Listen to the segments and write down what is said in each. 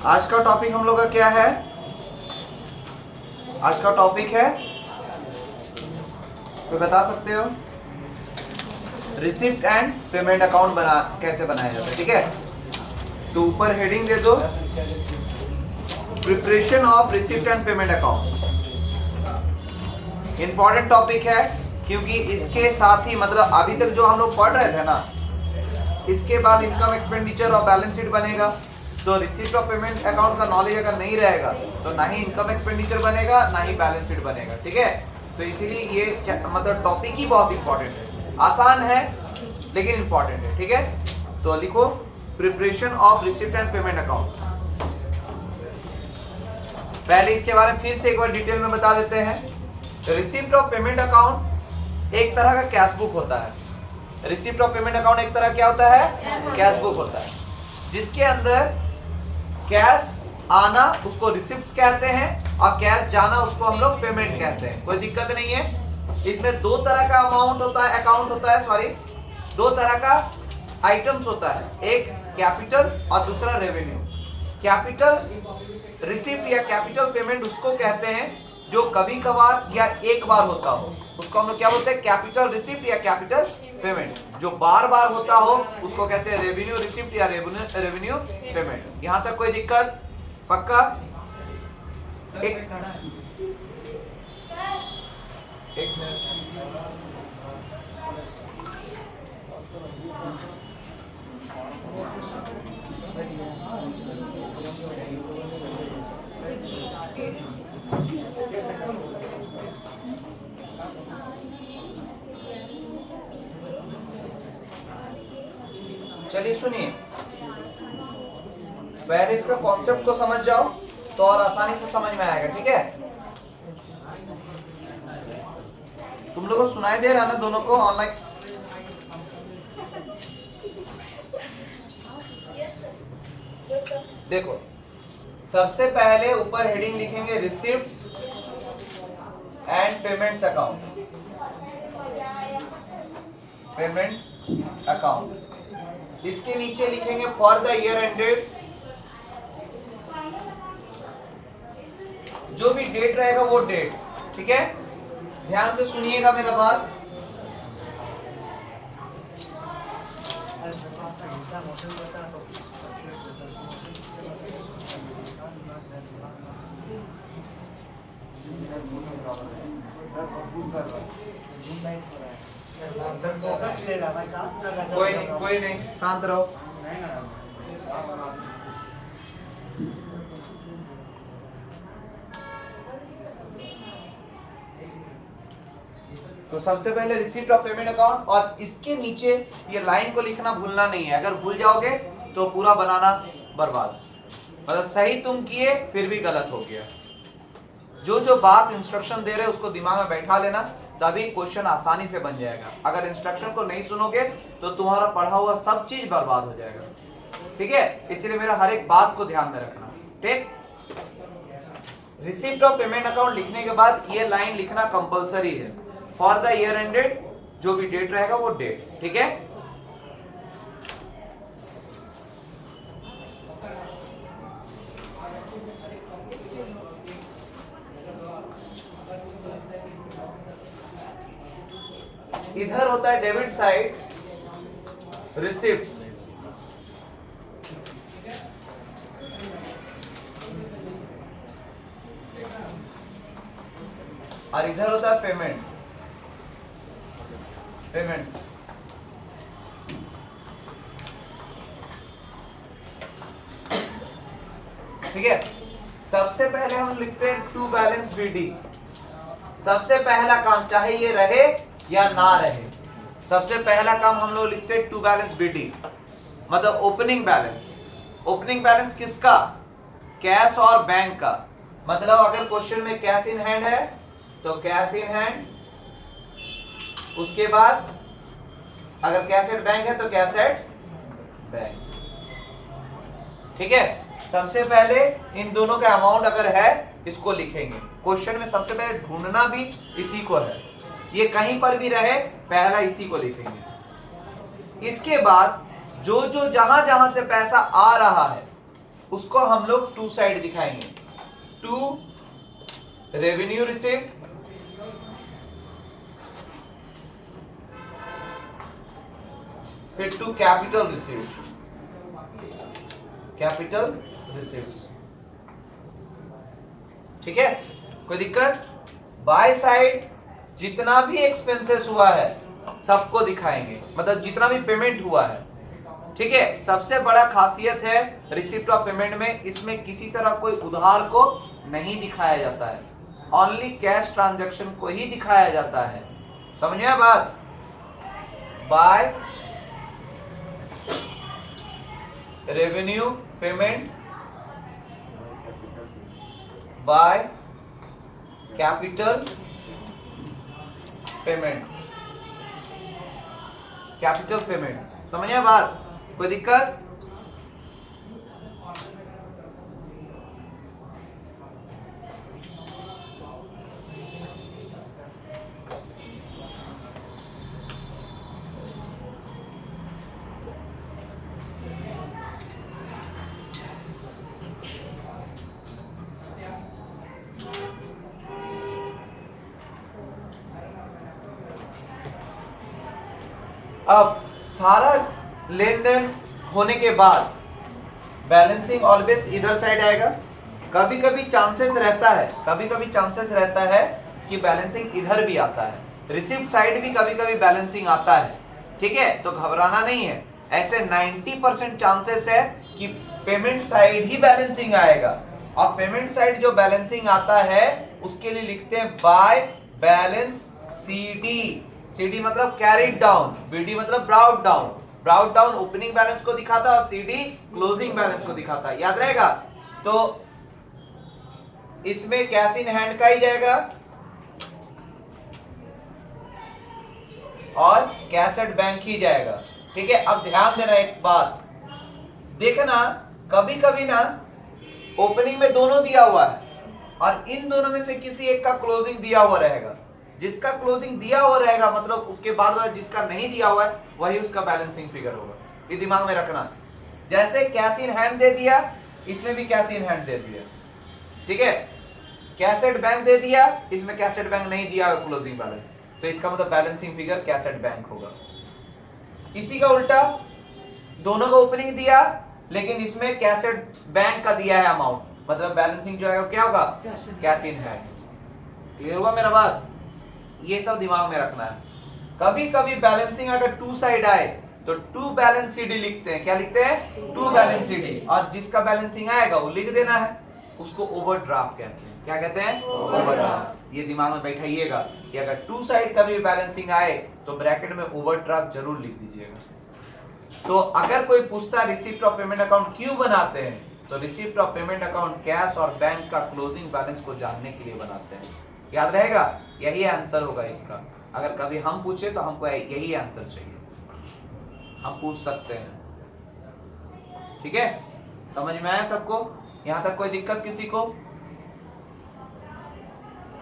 आज का टॉपिक हम लोग का क्या है? आज का टॉपिक है, कोई बता सकते हो? रिसिप्ट एंड पेमेंट अकाउंट कैसे बनाया जाता है, ठीक है? तो ऊपर हेडिंग दे दो, preparation of receipt and payment account. Important topic है क्योंकि इसके साथ ही मतलब अभी तक जो हम लोग पढ़ रहे थे ना, इसके बाद इनकम एक्सपेंडिचर और बैलेंस शीट बनेगा। तो रिसिप्ट ऑफ पेमेंट अकाउंट का नॉलेज अगर नहीं रहेगा तो ना ही इनकम एक्सपेंडिचर बनेगा ना ही बैलेंस शीट बनेगा, ठीक है? तो इसीलिए ये मतलब टॉपिक ही बहुत इंपॉर्टेंट है। आसान है लेकिन इंपॉर्टेंट है, ठीक है? तो लिखो preparation of receipt and payment account. पहले इसके बारे में फिर से एक बार डिटेल में बता देते हैं। रिसिप्ट ऑफ पेमेंट अकाउंट एक तरह का कैश बुक होता है। रिसिप्ट ऑफ पेमेंट अकाउंट एक तरह क्या होता है? कैश बुक होता है, जिसके अंदर कैश आना उसको रिसिप्ट्स कहते हैं और कैश जाना उसको हम लोग पेमेंट कहते हैं। कोई दिक्कत नहीं है। इसमें दो तरह का अमाउंट होता है, अकाउंट होता है, सॉरी, दो तरह का आइटम्स होता है, एक कैपिटल और दूसरा रेवेन्यू। कैपिटल रिसिप्ट या कैपिटल पेमेंट उसको कहते हैं जो कभी कभार या एक बार होता हो, उसको हम लोग क्या बोलते हैं? कैपिटल रिसिप्ट या कैपिटल पेमेंट। जो बार बार होता हो उसको कहते हैं रेवेन्यू रिसिप्ट या रेवेन्यू पेमेंट। यहां तक कोई दिक्कत? पक्का? एक मिनट, चलिए सुनिए, पहले इसका कॉन्सेप्ट को समझ जाओ तो और आसानी से समझ में आएगा, ठीक है? तुम लोगों को सुनाई दे रहा है ना दोनों को ऑनलाइन? देखो, सबसे पहले ऊपर हेडिंग लिखेंगे receipts and payments account. Payments account, इसके नीचे लिखेंगे फॉर द ईयर एंडेड। जो भी डेट रहेगा वो डेट, ठीक है? ध्यान से सुनिएगा मेरा बात। कोई नहीं, शांत रहो। तो सबसे पहले रिसीप्ट ऑफ पेमेंट अकाउंट, और इसके नीचे ये लाइन को लिखना भूलना नहीं है। अगर भूल जाओगे तो पूरा बनाना बर्बाद। मतलब सही तुम किए फिर भी गलत हो गया। जो जो बात इंस्ट्रक्शन दे रहे हैं उसको दिमाग में बैठा लेना, तभी क्वेश्चन आसानी से बन जाएगा। अगर इंस्ट्रक्शन को नहीं सुनोगे तो तुम्हारा पढ़ा हुआ सब चीज बर्बाद हो जाएगा, ठीक है? इसलिए मेरा हर एक बात को ध्यान में रखना, ठीक? रिसिप्ट ऑफ पेमेंट अकाउंट लिखने के बाद ये लाइन लिखना कंपलसरी है। फॉर द ईयर एंडेड, जो भी डेट रहेगा वो डेट, ठीक है? इधर होता है डेबिट साइड रिसिप्ट्स, और इधर होता है पेमेंट। ठीक है? सबसे पहले हम लिखते हैं टू बैलेंस बीडी। सबसे पहला काम, चाहे ये रहे या ना रहे, सबसे पहला काम हम लोग लिखते हैं टू बैलेंस बीडी, मतलब ओपनिंग बैलेंस। ओपनिंग बैलेंस किसका? कैश और बैंक का। मतलब अगर क्वेश्चन में कैश इन हैंड है तो कैश इन हैंड, उसके बाद अगर कैश एट बैंक है तो कैश एट बैंक, ठीक है? सबसे पहले इन दोनों का अमाउंट अगर है इसको लिखेंगे। क्वेश्चन में सबसे पहले ढूंढना भी इसी को है, ये कहीं पर भी रहे पहला इसी को लिखेंगे। इसके बाद जो जो जहां जहां से पैसा आ रहा है उसको हम लोग टू साइड दिखाएंगे, टू रेवेन्यू रिसीव्ड फिर to capital received, capital received. ठीक है, कोई दिक्कत? बाय साइड जितना भी एक्सपेंसेस हुआ है सबको दिखाएंगे, मतलब जितना भी पेमेंट हुआ है। ठीक है, सबसे बड़ा खासियत है रिसिप्ट ऑफ पेमेंट में, इसमें किसी तरह कोई उधार को नहीं दिखाया जाता है, ओनली कैश ट्रांजैक्शन को ही दिखाया जाता है। समझ में बात? By revenue payment, by capital payment, capital payment. समझ में बात? कोई दिक्कत? अब सारा लेन देन होने के बाद बैलेंसिंग ऑलवेज इधर साइड आएगा। कभी कभी चांसेस रहता है कि बैलेंसिंग इधर भी आता है, रिसिप्ट साइड भी कभी कभी बैलेंसिंग आता है। ठीक है, तो घबराना नहीं है, ऐसे 90% चांसेस है कि पेमेंट साइड ही बैलेंसिंग आएगा। और पेमेंट साइड जो बैलेंसिंग आता है उसके लिए लिखते हैं बाय बैलेंस सीडी। सीडी मतलब कैरिड डाउन, बीडी मतलब brought down. Brought down opening balance को दिखाता है और सीडी क्लोजिंग बैलेंस को दिखाता है, याद रहेगा। तो इसमें कैश इन हैंड का ही जाएगा और कैश एट बैंक ही जाएगा। ठीक है, अब ध्यान देना एक बात, देखना कभी कभी ना ओपनिंग में दोनों दिया हुआ है और इन दोनों में से किसी एक का क्लोजिंग दिया हुआ रहेगा। जिसका क्लोजिंग दिया हुआ रहेगा मतलब उसके बाद वाला जिसका नहीं दिया हुआ है वही उसका बैलेंसिंग फिगर होगा, ये दिमाग में रखना। जैसे कैश इन हैंड दे दिया, इसमें भी कैश इन हैंड दे दिया। ठीक है, कैश एट बैंक दे दिया, इसमें कैश एट बैंक नहीं दिया क्लोजिंग बैलेंस, तो इसका मतलब balancing figure cash at bank होगा। इसी का उल्टा, दोनों का ओपनिंग दिया लेकिन इसमें कैश एट बैंक का दिया है अमाउंट, मतलब बैलेंसिंग जो है क्या होगा? Cash in hand. क्लियर हुआ मेरा बात? ये सब दिमाग में रखना है। कभी कभी बैलेंसिंग अगर टू साइड आए तो टू बैलेंस सीडी लिखते हैं। क्या लिखते हैं? To balance c d. और जिसका बैलेंसिंग आएगा वो लिख देना है, उसको ओवरड्राफ्ट कहते हैं। क्या कहते हैं? ओवरड्राफ्ट। ये दिमाग में बैठाइएगा कि अगर टू साइड का भी बैलेंसिंग आए तो ब्रैकेट में ओवरड्राफ्ट जरूर लिख दीजिएगा। तो अगर कोई पूछता रिसिप्ट ऑफ पेमेंट अकाउंट क्यों बनाते हैं, तो receipt of payment account cash और बैंक का क्लोजिंग बैलेंस को जानने के लिए बनाते हैं। याद रहेगा, यही आंसर होगा इसका। अगर कभी हम पूछे तो हमको यही आंसर चाहिए, हम पूछ सकते हैं। ठीक है, समझ में आया सबको? यहां तक कोई दिक्कत किसी को?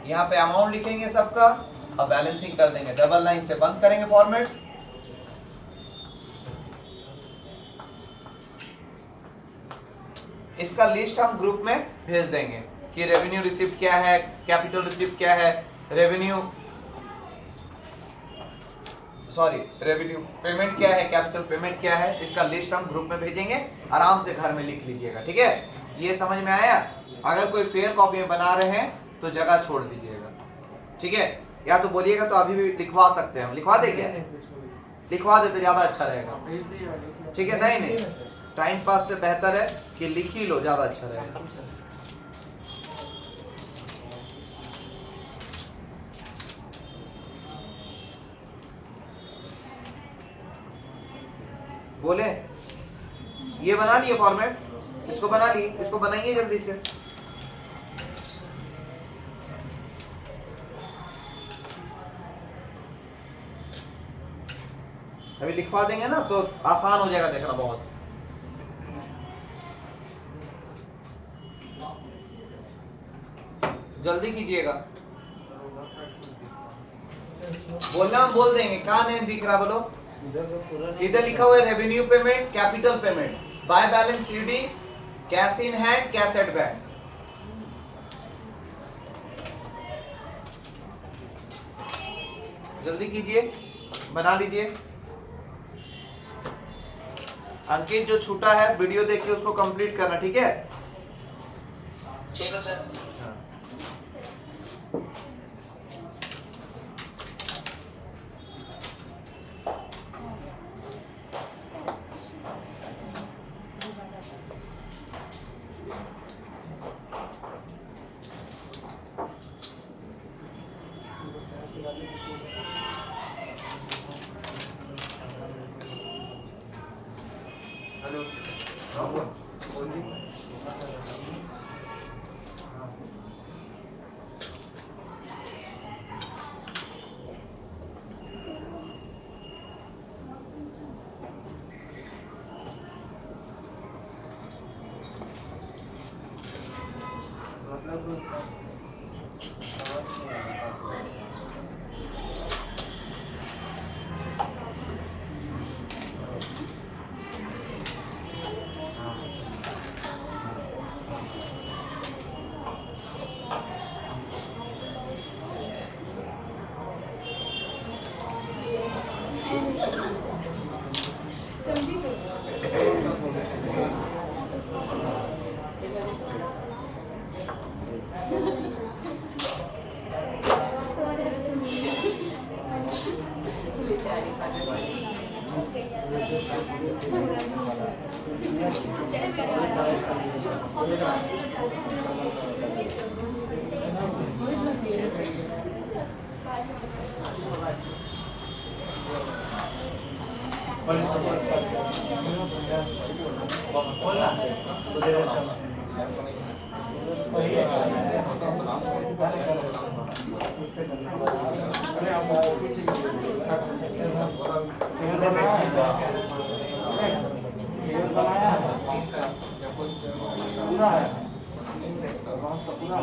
यहां पे अमाउंट लिखेंगे सबका और बैलेंसिंग कर देंगे, डबल लाइन से बंद करेंगे फॉर्मेट। इसका लिस्ट हम ग्रुप में भेज देंगे कि रेवेन्यू रिसिप्ट क्या है, कैपिटल रिसिप्ट क्या है, रेवेन्यू पेमेंट क्या है, कैपिटल पेमेंट क्या है, इसका लिस्ट हम ग्रुप में भेजेंगे। आराम से घर में लिख लीजिएगा। ठीक है, ये समझ में आया? अगर कोई फेयर कॉपी में बना रहे हैं तो जगह छोड़ दीजिएगा। ठीक है, या तो बोलिएगा तो अभी भी लिखवा सकते हैं हम। लिखवा दे क्या? लिखवा दे तो ज्यादा अच्छा रहेगा। ठीक है, नहीं टाइम पास से बेहतर है कि लिख ही लो, ज्यादा अच्छा रहेगा। बोले ये बना लिए फॉर्मेट, इसको बना लिए, इसको बनाइए जल्दी से। अभी लिखवा देंगे ना तो आसान हो जाएगा देखना बहुत। जल्दी कीजिएगा, बोलना हम बोल देंगे। कहाँ नहीं दिख रहा बोलो? इधर लिखा हुआ है revenue payment, capital payment, by balance CD, cash in hand, cash at bank. जल्दी कीजिए, बना लीजिए। अंकित जो छूटा है वीडियो देखिए, उसको कंप्लीट करना, ठीक है? ठीक है सर।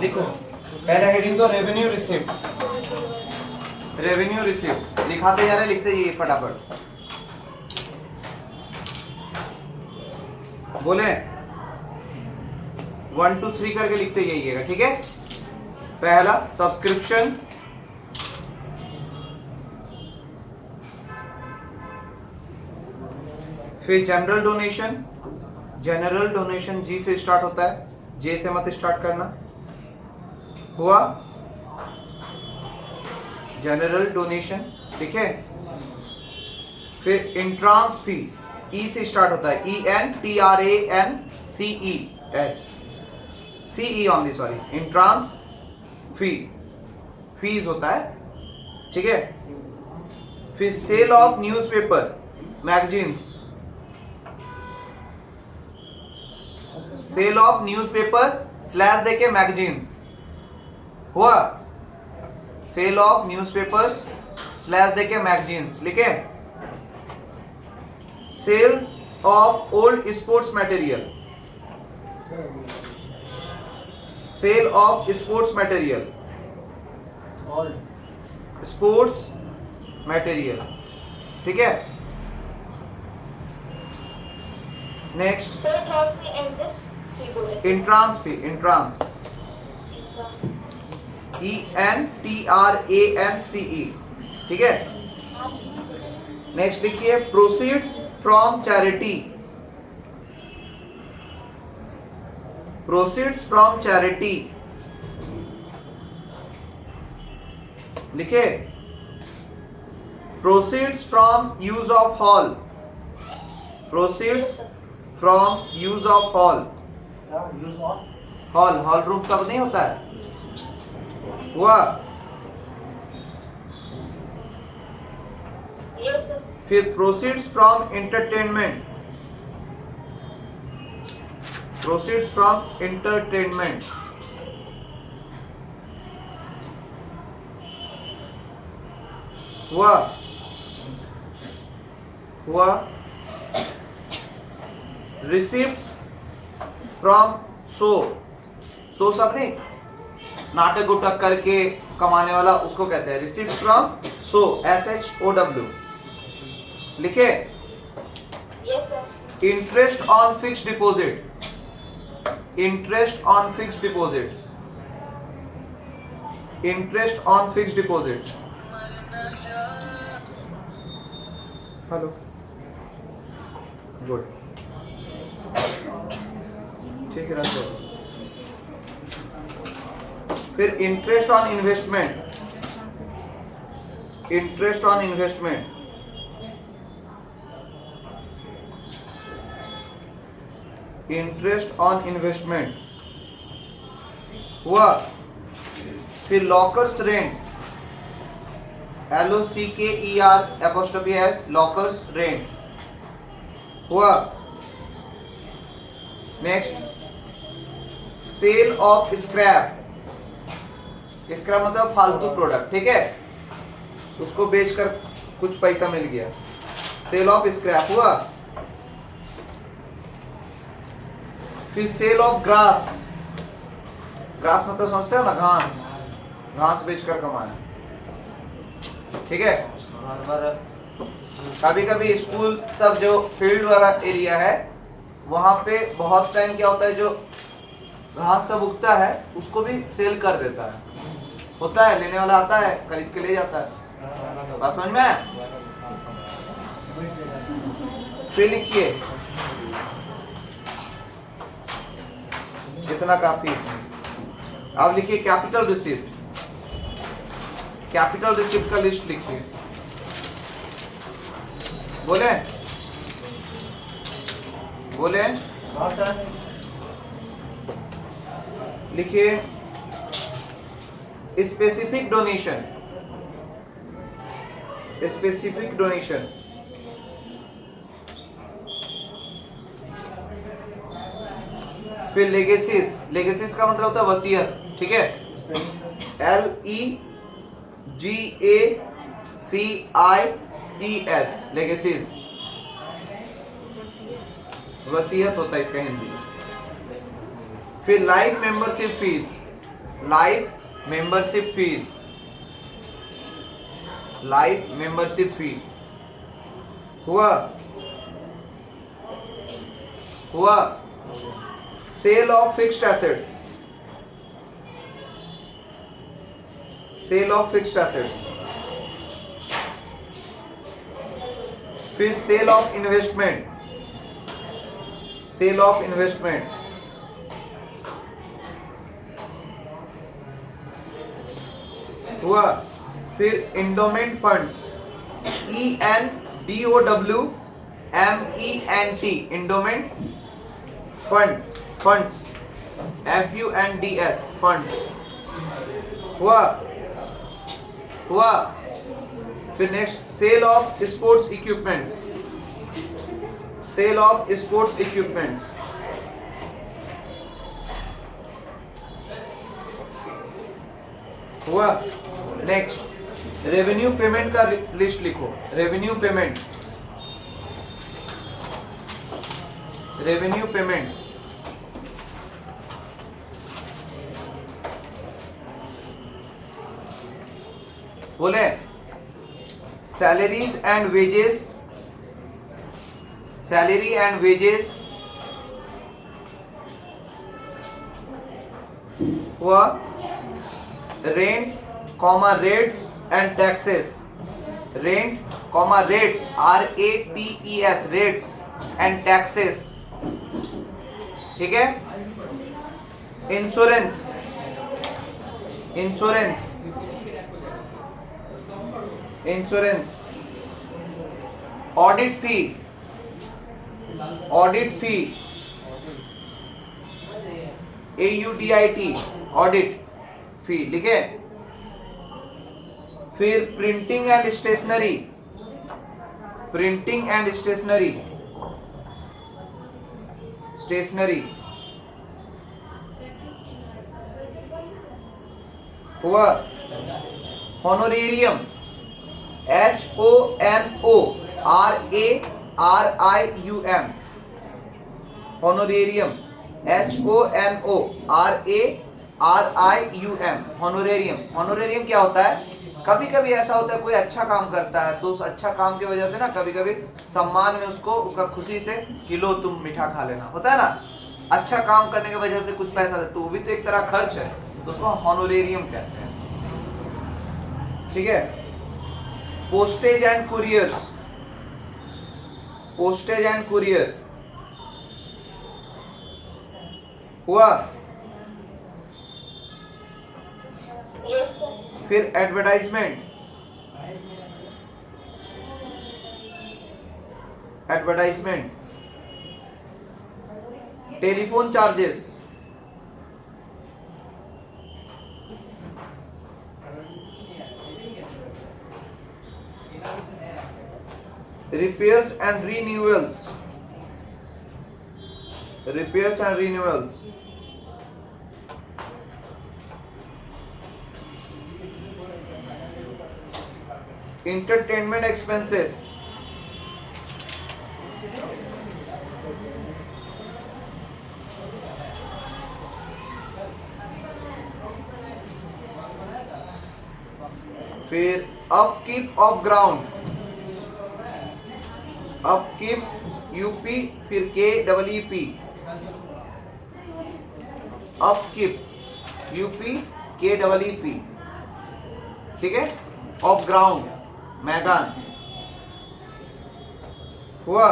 लिखो, पहला हेडिंग तो रेवेन्यू रिसीप्ट। रेवेन्यू रिसीप्ट लिखाते जा रहे, लिखते जाइए फटाफट। बोले 1 2 3 करके लिखते जाइएगा, ठीक है? पहला सब्सक्रिप्शन, फिर जनरल डोनेशन। जनरल डोनेशन जी से स्टार्ट होता है, जे से मत स्टार्ट करना। हुआ जनरल डोनेशन, ठीक है? फिर इंट्रांस फी, ई से स्टार्ट होता है, ENTRANCES, CE only, sorry, entrance fee, fees होता है, ठीक है? फिर sale of newspaper, magazines, sale of newspaper slash देके मैगजीन्स। हुआ सेल ऑफ न्यूज़पेपर्स स्लैश देके मैगजीन्स, लिखे? Sale of old sports material, sale of sports material, sports material, ठीक है? Next entrance fee, entrance, ENTRANCE, ठीक है? नेक्स्ट लिखिए proceeds from charity, proceeds from charity, लिखे? Proceeds from use of hall, proceeds from use of hall, hall, hall room सब नहीं होता है। हुआ? Yes, sir. फिर proceeds from entertainment, proceeds from entertainment, हुआ? हुआ? रिसीप्ट्स फ्रॉम शो, शो सब नहीं, नाटक उटक करके कमाने वाला, उसको कहते हैं रिसीप्ट फ्रॉम शो, SHOW, लिखे? Yes, sir. Interest on fixed deposit, interest on fixed deposit, interest on fixed deposit. Hello, good, ठीक है, रख दो। फिर interest on investment, interest on investment, interest on investment हुआ। फिर lockers rent, LOCKER lockers rent हुआ। Next sale of scrap, scrap मतलब फालतू प्रोडक्ट, ठीक है, उसको बेचकर कुछ पैसा मिल गया, सेल ऑफ स्क्रैप हुआ। फिर सेल ऑफ ग्रास, ग्रास मतलब समझते हो ना, घास, घास बेचकर कमाया, ठीक है। कभी कभी स्कूल सब जो फील्ड वाला एरिया है वहां पे बहुत टाइम क्या होता है, जो घास सब उगता है उसको भी सेल कर देता है, होता है, लेने वाला आता है, खरीद के ले जाता है, बात समझ में आया? फिर लिखिए, इतना काफी इसमें। अब लिखिए कैपिटल रिसिप्ट, कैपिटल रिसिप्ट का लिस्ट लिखिए, बोले बोले लिखिए स्पेसिफिक डोनेशन, स्पेसिफिक डोनेशन, फिर लेगेसीज, लेगेसीज का मतलब होता है वसीयत, ठीक है, LEGACIES, लेगेसीज, वसीयत होता है इसका हिंदी। फिर life membership fees, life membership fees, life membership fee हुआ। हुआ sale of fixed assets, sale of fixed assets. फिर sale of investment, sale of investment. हुआ। फिर endowment funds, ENDOWMENT, endowment fund, funds, FUNDS, funds हुआ। हुआ। फिर next sale of sports equipments, sale of sports equipments. हुआ। Next revenue payment का list लिखो, revenue payment, revenue payment. बोले salaries and wages, salary and wages हुआ। Rent comma rates and taxes, rent comma rates RATES, rates and taxes, ठीक है। Insurance, insurance, insurance. Audit fee, audit fee, AUDIT, audit fee, लिखे। फिर printing and stationery, printing and stationery, stationery हुआ। Honorarium, HONORARIUM, हॉनोरेरियम, HONORARIUM, हॉनोरेरियम। हॉनोरेरियम क्या होता है, कभी कभी ऐसा होता है कोई अच्छा काम करता है तो उस अच्छा काम की वजह से ना कभी कभी सम्मान में उसको, उसका खुशी से कि लो तुम मीठा खा लेना, होता है ना। अच्छा काम करने की वजह से कुछ पैसा दे तो वो भी तो एक तरह खर्च है, तो उसको हॉनोरेरियम कहते हैं। ठीक है। Postage and couriers, postage and courier हुआ। Yes sir. फिर advertisement, advertisement, telephone charges, repairs and renewals, repairs and renewals, entertainment expenses, फिर upkeep of ground, upkeep U P फिर K double E P, upkeep U P K double E P. ठीक है। Of ground मैदान हुआ।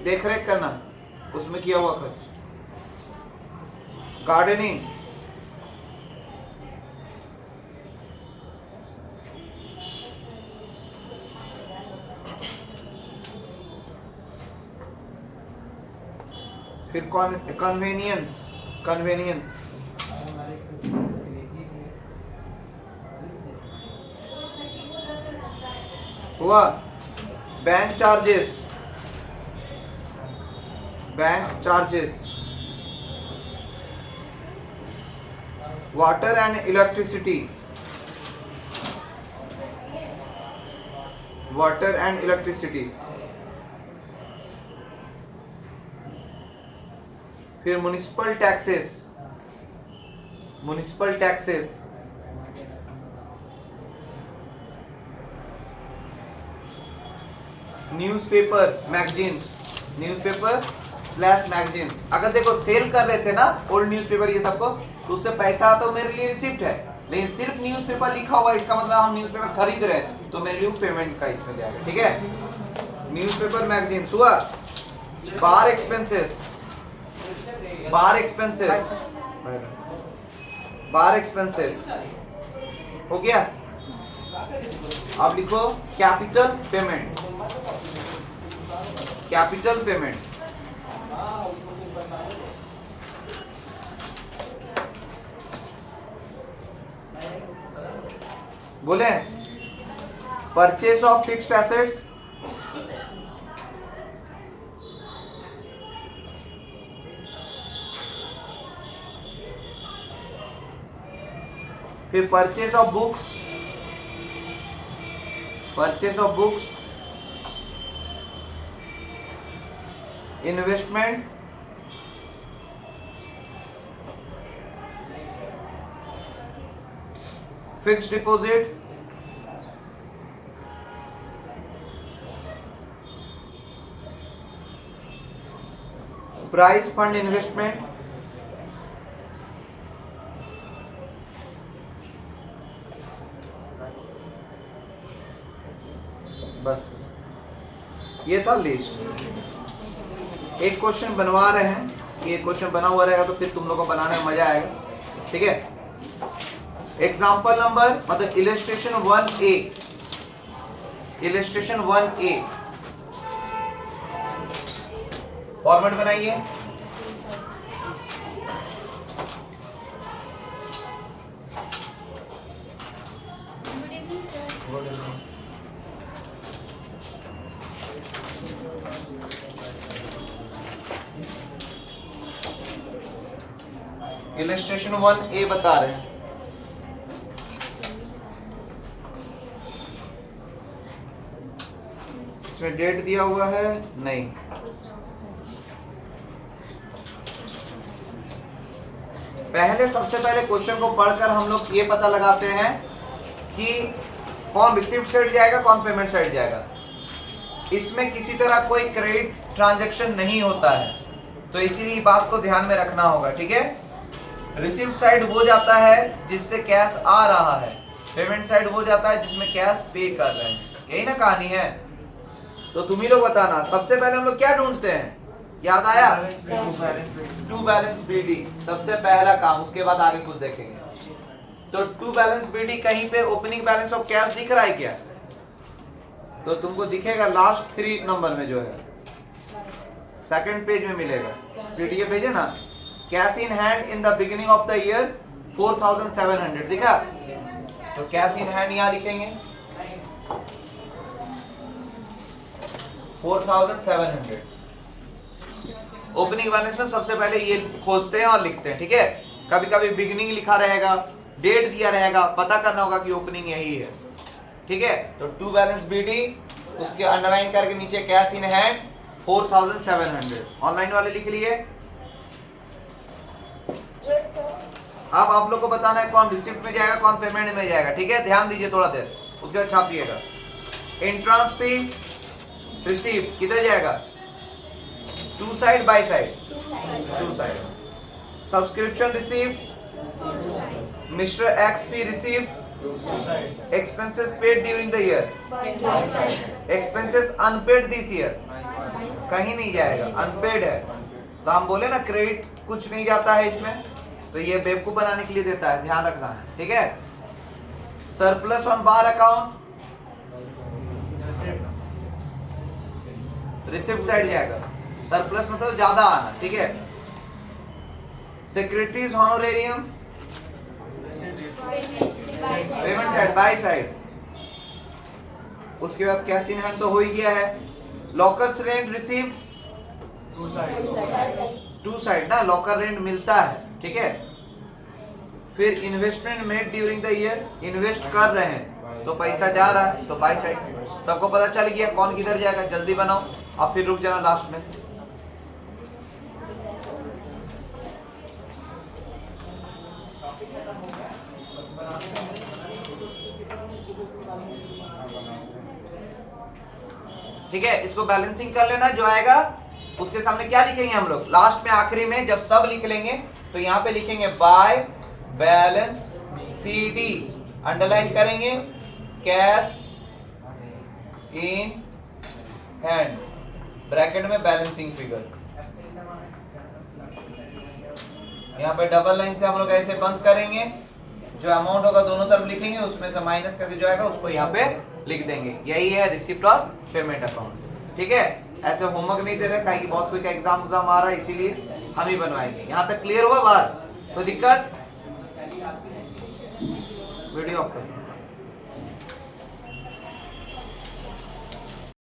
देख रेख करना उसमें किया हुआ खर्च। गार्डनिंग, फिर कन्वेनियंस, कन्वेनियंस, हुआ। Bank charges, bank charges, water and electricity, water and electricity, फिर municipal taxes, municipal taxes, newspaper magazines, newspaper slash magazines. अगर देखो सेल कर रहे थे ना ओल्ड न्यूज़पेपर ये सबको, तो उससे पैसा तो मेरे लिए रिसिप्ट है, लेकिन सिर्फ न्यूज़पेपर लिखा हुआ है, इसका मतलब हम न्यूज़पेपर खरीद रहे हैं, तो मेरे लिए पेमेंट का इसमें जाएगा। ठीक है। न्यूज़पेपर मैगजीन्स हुआ। Bar expenses, bar expenses, bar expenses हो गया। अब लिखो कैपिटल पेमेंट, कैपिटल पेमेंट, बोले परचेस ऑफ फिक्स्ड एसेट्स, फिर purchase of books, purchase of books, investment, fixed deposit, prize fund investment, बस ये था लिस्ट। एक क्वेश्चन बनवा रहे हैं, ये क्वेश्चन बना हुआ रहेगा तो फिर तुम लोगों को बनाने में मजा आएगा। ठीक है। एग्जाम्पल नंबर मतलब illustration 1A, illustration 1A format बनाइए। इलस्ट्रेशन 1A बता रहे हैं। इसमें डेट दिया हुआ है नहीं, पहले सबसे पहले क्वेश्चन को पढ़कर हम लोग ये पता लगाते हैं कि कौन रिसीप्ट साइड जाएगा कौन पेमेंट साइड जाएगा। इसमें किसी तरह कोई क्रेडिट ट्रांजैक्शन नहीं होता है, तो इसीलिए बात को ध्यान में रखना होगा, ठीक है। रिसिप्ट साइड वो जाता है जिससे कैश आ रहा है, पेमेंट साइड वो जाता है जिसमें कैश पे कर रहे हैं, यही ना कहानी है। तो तुम ही लोग बताना, सबसे पहले हम लोग क्या ढूंढते हैं, याद आया? टू बैलेंस बीडी सबसे पहला काम, उसके बाद आगे कुछ देखेंगे। तो टू बैलेंस बीडी कहीं पे ओपनिंग बैलेंस ऑफ कैश दिख रहा है क्या? तो तुमको दिखेगा लास्ट 3 नंबर में, जो है सेकंड पेज में मिलेगा, पीडीएफ भेजे ना, cash in hand in the beginning of the year 4700 दिखा। तो कैश इन हैंड यहां लिखेंगे 4700। ओपनिंग बैलेंस में सबसे पहले ये खोजते हैं और लिखते हैं, ठीक है। कभी कभी बिगिनिंग लिखा रहेगा, डेट दिया रहेगा, पता करना होगा कि ओपनिंग यही है, ठीक है। तो टू बैलेंस बीडी, उसके अंडरलाइन करके नीचे कैश इन हैंड 4700। ऑनलाइन वाले लिख लिए? Yes sir. अब आप लोग को बताना है कौन रिसिप्ट में जाएगा, कौन पेमेंट में जाएगा, ठीक है। ध्यान दीजिए थोड़ा देर, उसके बाद छापिएगा। एंट्रांस पे रिसिप्ट किधर जाएगा? To side by side? To side. Subscription receipt, mister X P receipt, expenses paid during the year, expenses unpaid this year, कहीं नहीं जाएगा, अनपेड है। तो हम बोले ना क्रेडिट कुछ नहीं जाता है इसमें, तो ये बेवकूफ बनाने के लिए देता है, ध्यान रखना है, ठीक है। Surplus on bar account, receipt side जाएगा, सरप्लस मतलब ज्यादा आना, ठीक है। Secretary's honorarium, payment side by side. उसके बाद कैश इन हैंड तो हो ही गया है। Lockers rent receive to side ना, लॉकर रेंट मिलता है, ठीक है। फिर investment made during the year, invest कर रहे हैं तो पैसा जा रहा है, तो बाय साइड। सबको पता चल गया कौन किधर जाएगा, जल्दी बनाओ और फिर रुक जाना लास्ट में। ठीक है, इसको बैलेंसिंग कर लेना, जो आएगा उसके सामने क्या लिखेंगे हम लोग लास्ट में, आखिरी में जब सब लिख लेंगे तो यहां पे लिखेंगे बाय बैलेंस सीडी, अंडरलाइन करेंगे कैश इन हैंड, ब्रैकेट में बैलेंसिंग फिगर। यहां पे डबल लाइन से हम लोग ऐसे बंद करेंगे, जो अमाउंट होगा दोनों तरफ लिखेंगे, उसमें से माइनस करके जो आएगा उसको यहाँ पे लिख देंगे। यही है रिसिप्ट और पेमेंट अकाउंट, ठीक है। ऐसे होमवर्क नहीं दे रहे, कहीं बहुत कोई का एग्जाम आ रहा है, इसीलिए हम ही बनवाएंगे। यहाँ तक क्लियर हुआ बात? तो दिक्कत? वीडियो ऑफ कर।